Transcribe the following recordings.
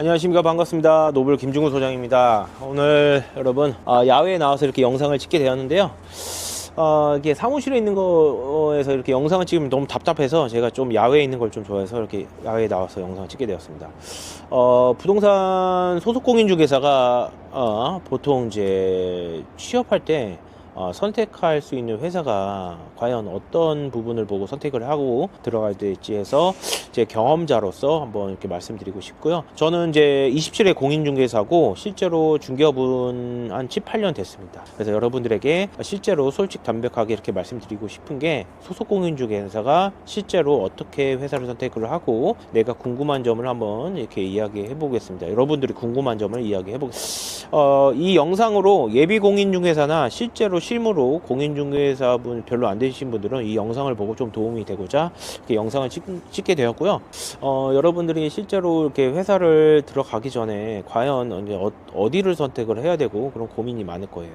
안녕하십니까, 반갑습니다. 노블 김중우 소장입니다. 오늘 여러분 야외에 나와서 이렇게 영상을 찍게 되었는데요. 이게 사무실에 있는 거에서 이렇게 영상을 찍으면 너무 답답해서 제가 좀 야외에 있는 걸 좀 좋아해서 이렇게 야외에 나와서 영상을 찍게 되었습니다. 부동산 소속 공인중개사가 보통 이제 취업할 때 선택할 수 있는 회사가 과연 어떤 부분을 보고 선택을 하고 들어가야 될지 해서 제 경험자로서 한번 이렇게 말씀드리고 싶고요. 저는 이제 27회 공인중개사고 실제로 중개업은 한 18년 됐습니다. 그래서 여러분들에게 실제로 솔직 담백하게 이렇게 말씀드리고 싶은 게 소속 공인중개사가 실제로 어떻게 회사를 선택을 하고 내가 궁금한 점을 한번 이렇게 이야기해 보겠습니다. 여러분들이 궁금한 점을 이야기해 보겠습니다. 이 영상으로 예비 공인중개사나 실제로 실무로 공인중개사분 별로 안 되신 분들은 이 영상을 보고 좀 도움이 되고자 이렇게 영상을 찍게 되었고요. 여러분들이 실제로 이렇게 회사를 들어가기 전에 과연 이제 어디를 선택을 해야 되고 그런 고민이 많을 거예요.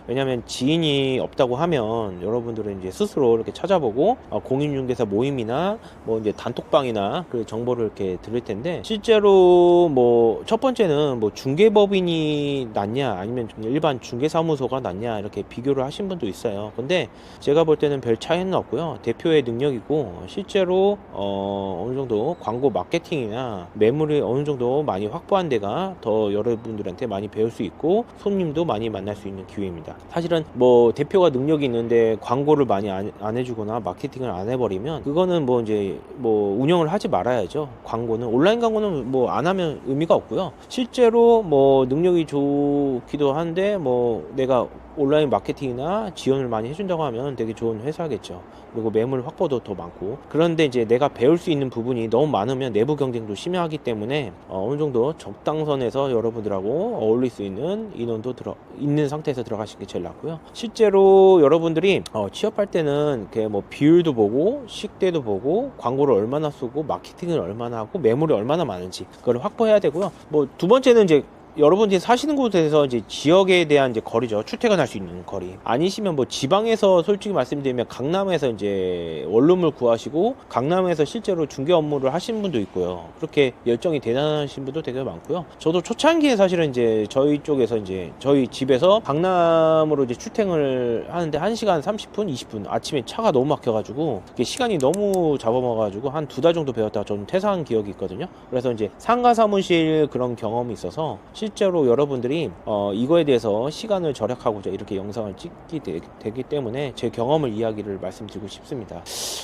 왜냐하면 지인이 없다고 하면 여러분들은 이제 스스로 이렇게 찾아보고 공인중개사 모임이나 뭐 이제 단톡방이나 그 정보를 이렇게 들을 텐데, 실제로 뭐 첫 번째는 뭐 중개법인이 낫냐 아니면 일반 중개사무소가 낫냐 이렇게 비교를 하신 분도 있어요. 근데 제가 볼 때는 별 차이는 없고요. 대표의 능력이고 실제로 어느 정도 광고 마케팅이나 매물이 어느 정도 많이 확보한 데가 더 여러분들한테 많이 배울 수 있고 손님도 많이 만날 수 있는 기회입니다. 사실은 뭐 대표가 능력이 있는데 광고를 많이 안 해주거나 마케팅을 안 해버리면 그거는 뭐 이제 뭐 운영을 하지 말아야죠. 광고는 온라인 광고는 뭐 안 하면 의미가 없고요. 실제로 뭐 능력이 좋기도 한데 뭐 내가 온라인 마케팅이나 지원을 많이 해준다고 하면 되게 좋은 회사겠죠. 그리고 매물 확보도 더 많고. 그런데 이제 내가 배울 수 있는 부분이 너무 많으면 내부 경쟁도 심하기 때문에 어느 정도 적당선에서 여러분들하고 어울릴 수 있는 인원도 있는 상태에서 들어가시는 게 제일 낫고요. 실제로 여러분들이 취업할 때는 이렇게 뭐 비율도 보고 식대도 보고 광고를 얼마나 쓰고 마케팅을 얼마나 하고 매물이 얼마나 많은지 그걸 확보해야 되고요. 뭐 두 번째는 이제 여러분들이 사시는 곳에서 이제 지역에 대한 이제 거리죠. 출퇴근할 수 있는 거리. 아니시면 뭐 지방에서 솔직히 말씀드리면 강남에서 이제 원룸을 구하시고 강남에서 실제로 중개 업무를 하시는 분도 있고요. 그렇게 열정이 대단하신 분도 되게 많고요. 저도 초창기에 사실은 이제 저희 쪽에서 이제 저희 집에서 강남으로 이제 출퇴근을 하는데 1시간 30분, 20분 아침에 차가 너무 막혀가지고 시간이 너무 잡아먹어가지고 한 2달 정도 배웠다가 저는 퇴사한 기억이 있거든요. 그래서 이제 상가 사무실 그런 경험이 있어서 실제로 여러분들이 이거에 대해서 시간을 절약하고자 이렇게 영상을 찍게 되기 때문에 제 경험을 이야기를 말씀드리고 싶습니다.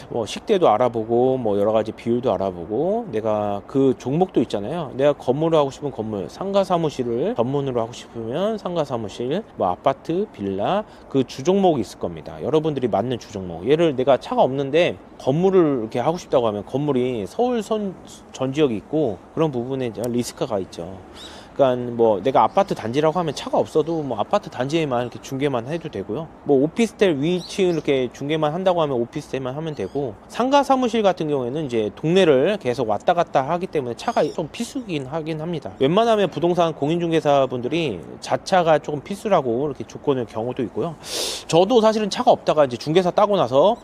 뭐 식대도 알아보고 뭐 여러 가지 비율도 알아보고 내가 그 종목도 있잖아요. 내가 건물을 하고 싶은 건물, 상가 사무실을 전문으로 하고 싶으면 상가 사무실, 뭐 아파트, 빌라 그 주종목이 있을 겁니다. 여러분들이 맞는 주종목. 예를 내가 차가 없는데 건물을 이렇게 하고 싶다고 하면 건물이 서울 전 지역이 있고 그런 부분에 리스크가 있죠. 그러니까 뭐 내가 아파트 단지라고 하면 차가 없어도 뭐 아파트 단지에만 이렇게 중개만 해도 되고요. 뭐 오피스텔 위층 이렇게 중개만 한다고 하면 오피스텔만 하면 되고, 상가 사무실 같은 경우에는 이제 동네를 계속 왔다 갔다 하기 때문에 차가 좀 필수긴 하긴 합니다. 웬만하면 부동산 공인중개사분들이 자차가 조금 필수라고 이렇게 조건의 경우도 있고요. 저도 사실은 차가 없다가 이제 중개사 따고 나서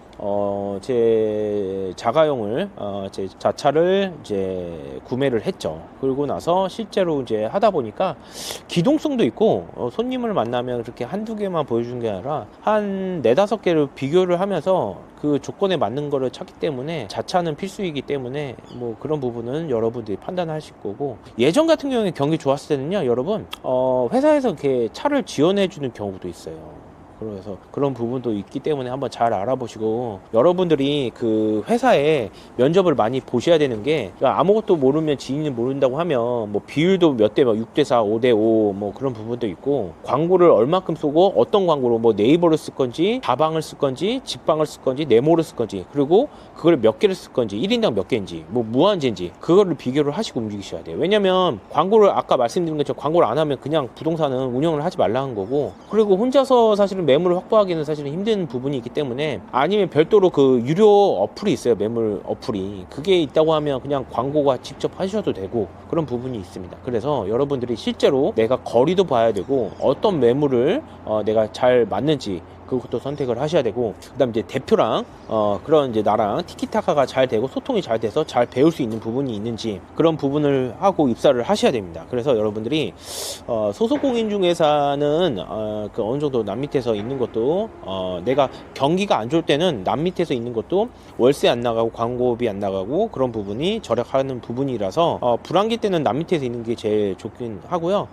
제 자가용을 제 자차를 이제 구매를 했죠. 그러고 나서 실제로 이제 하다 보니까 기동성도 있고 손님을 만나면 그렇게 한두 개만 보여주는 게 아니라 한 4-5개를 비교를 하면서 그 조건에 맞는 거를 찾기 때문에 자차는 필수이기 때문에 뭐 그런 부분은 여러분들이 판단하실 거고, 예전 같은 경우에 경기 좋았을 때는요 여러분 회사에서 이렇게 차를 지원해 주는 경우도 있어요. 그래서 그런 부분도 있기 때문에 한번 잘 알아보시고, 여러분들이 그 회사에 면접을 많이 보셔야 되는 게, 아무것도 모르면 지인이 모른다고 하면 뭐 비율도 몇 대 6대4, 5대5 뭐 그런 부분도 있고, 광고를 얼마큼 쏘고 어떤 광고로 뭐 네이버를 쓸 건지 다방을 쓸 건지 직방을 쓸 건지 네모를 쓸 건지, 그리고 그걸 몇 개를 쓸 건지 1인당 몇 개인지 뭐 무한제인지 그거를 비교를 하시고 움직이셔야 돼요. 왜냐면 광고를 아까 말씀드린 것처럼 광고를 안 하면 그냥 부동산은 운영을 하지 말라는 거고, 그리고 혼자서 사실은 매물을 확보하기는 사실은 힘든 부분이 있기 때문에, 아니면 별도로 그 유료 어플이 있어요. 매물 어플이. 그게 있다고 하면 그냥 광고가 직접 하셔도 되고 그런 부분이 있습니다. 그래서 여러분들이 실제로 내가 거리도 봐야 되고 어떤 매물을 내가 잘 맞는지 그것도 선택을 하셔야 되고, 그다음 이제 대표랑 그런 이제 나랑 티키타카가 잘 되고 소통이 잘 돼서 잘 배울 수 있는 부분이 있는지 그런 부분을 하고 입사를 하셔야 됩니다. 그래서 여러분들이 소속 공인중개사는 그 어느 정도 남 밑에서 있는 것도 내가 경기가 안 좋을 때는 남 밑에서 있는 것도 월세 안 나가고 광고비 안 나가고 그런 부분이 절약하는 부분이라서 불황기 때는 남 밑에서 있는 게 제일 좋긴 하고요.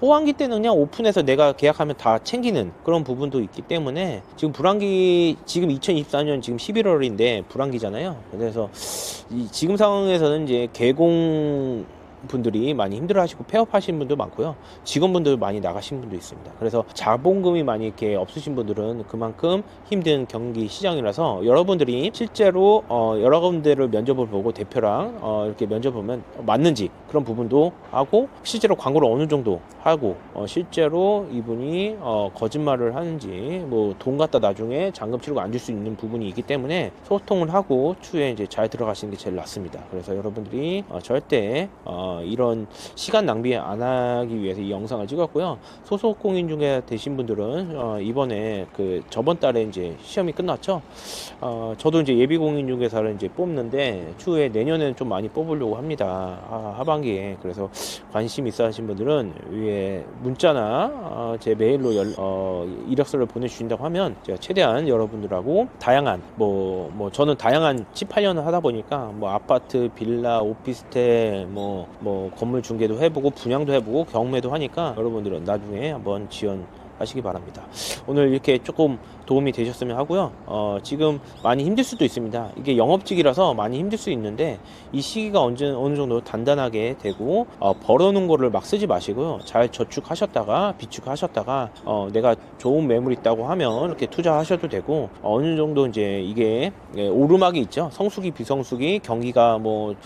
호황기 때는 그냥 오픈해서 내가 계약하면 다 챙기는 그런 부분도 있기 때문에 지금 불황기, 지금 2024년 지금 11월인데 불황기잖아요. 그래서 지금 상황에서는 이제 개공 분들이 많이 힘들어하시고 폐업하시는 분도 많고요. 직원분들 많이 나가신 분도 있습니다. 그래서 자본금이 많이 이렇게 없으신 분들은 그만큼 힘든 경기 시장이라서 여러분들이 실제로 여러 군데를 면접을 보고 대표랑 이렇게 면접을 보면 맞는지 그런 부분도 하고, 실제로 광고를 어느 정도 하고 실제로 이분이 거짓말을 하는지 뭐 돈 갖다 나중에 잔금 치르고 안 줄 수 있는 부분이 있기 때문에 소통을 하고 추후에 이제 잘 들어가시는 게 제일 낫습니다. 그래서 여러분들이 절대 이런 시간 낭비 안 하기 위해서 이 영상을 찍었고요. 소속 공인중개 되신 분들은 이번에 그 저번 달에 이제 시험이 끝났죠. 저도 이제 예비 공인중개사를 이제 뽑는데 추후에 내년에는 좀 많이 뽑으려고 합니다. 하반기에. 그래서 관심 있어 하신 분들은 위에 문자나 제 메일로 이력서를 보내주신다고 하면 제가 최대한 여러분들하고 다양한 뭐 저는 다양한 18년을 하다 보니까 뭐 아파트, 빌라, 오피스텔, 뭐 건물 중개도 해보고 분양도 해보고 경매도 하니까 여러분들은 나중에 한번 지원하시기 바랍니다. 오늘 이렇게 조금 도움이 되셨으면 하고요. 지금 많이 힘들 수도 있습니다. 이게 영업직이라서 많이 힘들 수 있는데 이 시기가 어느 정도 단단하게 되고 벌어놓은 거를 막 쓰지 마시고요. 잘 저축하셨다가 비축하셨다가 내가 좋은 매물 있다고 하면 이렇게 투자하셔도 되고, 어느 정도 이제 이게 오르막이 있죠. 성수기, 비성수기, 경기가 뭐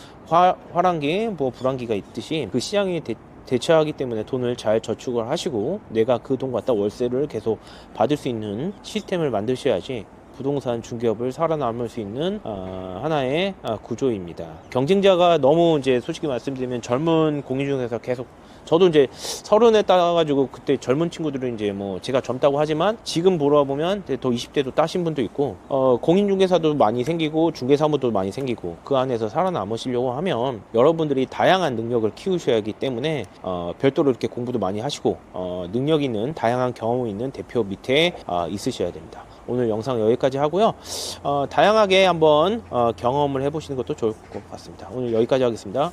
화랑기, 뭐 불황기가 있듯이 그 시장이 대처하기 때문에 돈을 잘 저축을 하시고 내가 그 돈 갖다 월세를 계속 받을 수 있는 시스템을 만드셔야지 부동산 중개업을 살아남을 수 있는 하나의 구조입니다. 경쟁자가 너무 이제 솔직히 말씀드리면 젊은 공인중개사 계속, 저도 이제 30에 따가지고 그때 젊은 친구들은 이제 뭐 제가 젊다고 하지만 지금 돌아보면 더 20대도 따신 분도 있고 공인중개사도 많이 생기고 중개사무도 많이 생기고 그 안에서 살아남으시려고 하면 여러분들이 다양한 능력을 키우셔야 하기 때문에 별도로 이렇게 공부도 많이 하시고 능력 있는 다양한 경험이 있는 대표 밑에 있으셔야 됩니다. 오늘 영상 여기까지 하고요. 다양하게 한번 경험을 해보시는 것도 좋을 것 같습니다. 오늘 여기까지 하겠습니다.